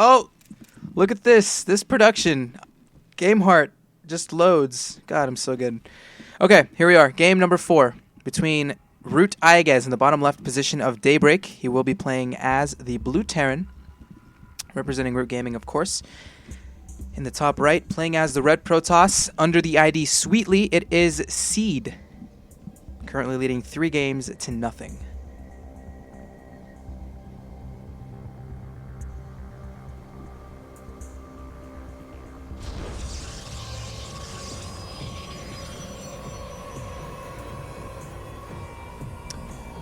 Oh, look at this. This production. Game heart just loads. God, I'm so good. Okay, here we are. Game number 4 between ROOTIaguz in the bottom left position of Daybreak. He will be playing as the Blue Terran, representing Root Gaming, of course. In the top right, playing as the Red Protoss under the ID Sweetly, it is Seed, currently leading 3 games to nothing.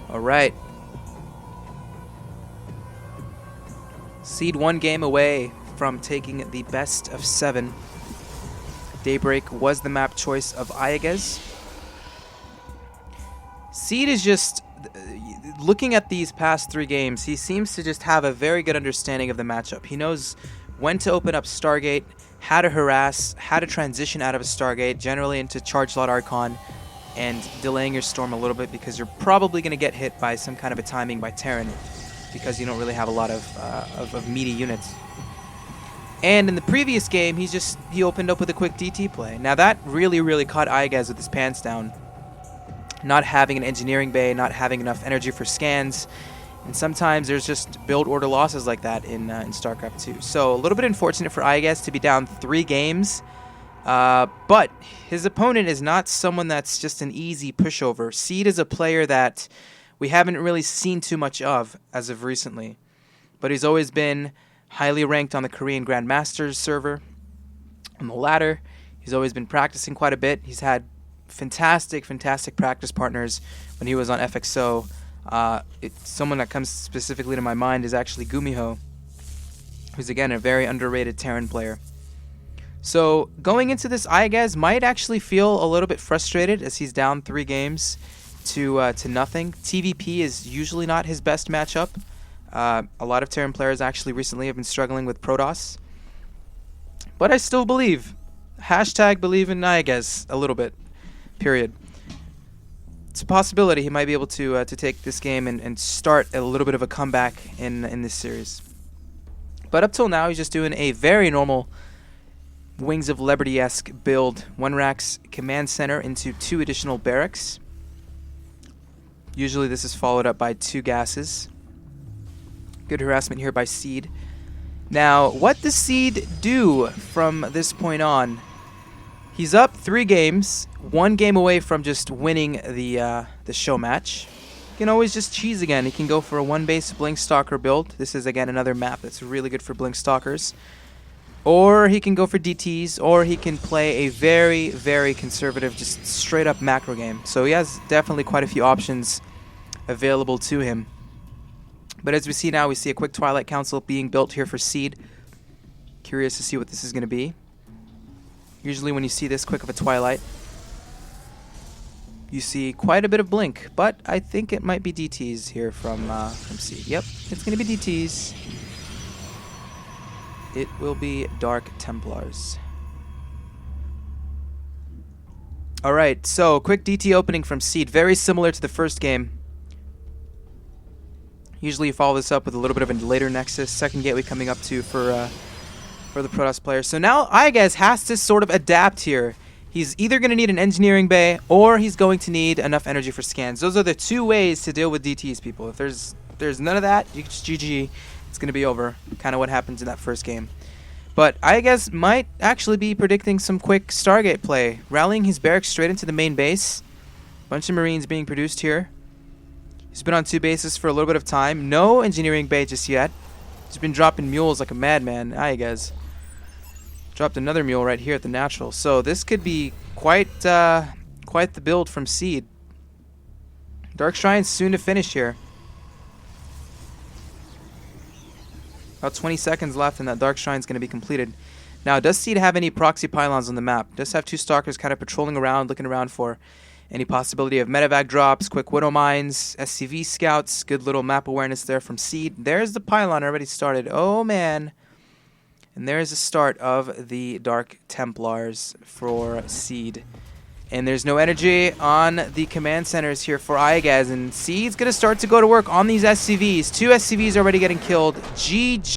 All right. Seed 1 game away from taking the best of 7. Daybreak was the map choice of Iaguz. Seed is just, looking at these past 3 games, he seems to just have a very good understanding of the matchup. He knows when to open up Stargate, how to harass, how to transition out of a Stargate, generally into Charge Lot Archon, and delaying your storm a little bit because you're probably going to get hit by some kind of a timing by Terran because you don't really have a lot of meaty units. And in the previous game, he opened up with a quick DT play. Now that really caught Iaguz with his pants down. Not having an engineering bay, not having enough energy for scans, and sometimes there's just build order losses like that in StarCraft 2. So a little bit unfortunate for Iaguz to be down 3 games. But his opponent is not someone that's just an easy pushover. Seed is a player that we haven't really seen too much of as of recently. But he's always been highly ranked on the Korean Grandmasters server. On the ladder, he's always been practicing quite a bit. He's had fantastic practice partners when he was on FXO. Someone that comes specifically to my mind is actually Gumiho, who's again a very underrated Terran player. So going into this, Iaguz might actually feel a little bit frustrated as he's down 3 games to nothing. TVP is usually not his best matchup. A lot of Terran players actually recently have been struggling with Protoss. But I still believe. Hashtag believe in Iaguz a little bit. Period. It's a possibility he might be able to take this game and start a little bit of a comeback in this series. But up till now, he's just doing a very normal Wings of Liberty-esque build. 1 racks command center into 2 additional barracks. Usually this is followed up by 2 gases. Good harassment here by Seed. Now, what does Seed do from this point on? He's up 3 games, 1 game away from just winning the show match. He can always just cheese again. He can go for a 1-base Blink Stalker build. This is, again, another map that's really good for Blink Stalkers. Or he can go for DTs, or he can play a very conservative, just straight-up macro game. So he has definitely quite a few options available to him. But as we see now, we see a quick Twilight Council being built here for Seed. Curious to see what this is going to be. Usually when you see this quick of a Twilight, you see quite a bit of Blink. But I think it might be DTs here from Seed. Yep, it's going to be DTs. It will be Dark Templars. Alright, so quick DT opening from Seed. Very similar to the first game. Usually you follow this up with a little bit of a later Nexus. Second gateway coming up too for the Protoss player. So now Iaguz has to sort of adapt here. He's either going to need an engineering bay or he's going to need enough energy for scans. Those are the 2 ways to deal with DTs, people. If there's none of that, you just GG. It's going to be over. Kind of what happens in that first game. But Iaguz might actually be predicting some quick Stargate play. Rallying his barracks straight into the main base. Bunch of Marines being produced here. He's been on 2 bases for a little bit of time. No engineering bay just yet. He's been dropping mules like a madman. Iaguz dropped another mule right here at the natural. So this could be quite the build from Seed. Dark Shrine's soon to finish here. About 20 seconds left and that Dark Shrine's going to be completed. Now, does Seed have any proxy pylons on the map? Does have 2 Stalkers kind of patrolling around, looking around for any possibility of medevac drops, quick Widow Mines, SCV scouts. Good little map awareness there from Seed. There's the pylon already started. Oh, man. And there's the start of the Dark Templars for Seed. And there's no energy on the command centers here for Iaguz. And Seed's going to start to go to work on these SCVs. 2 SCVs already getting killed. GG.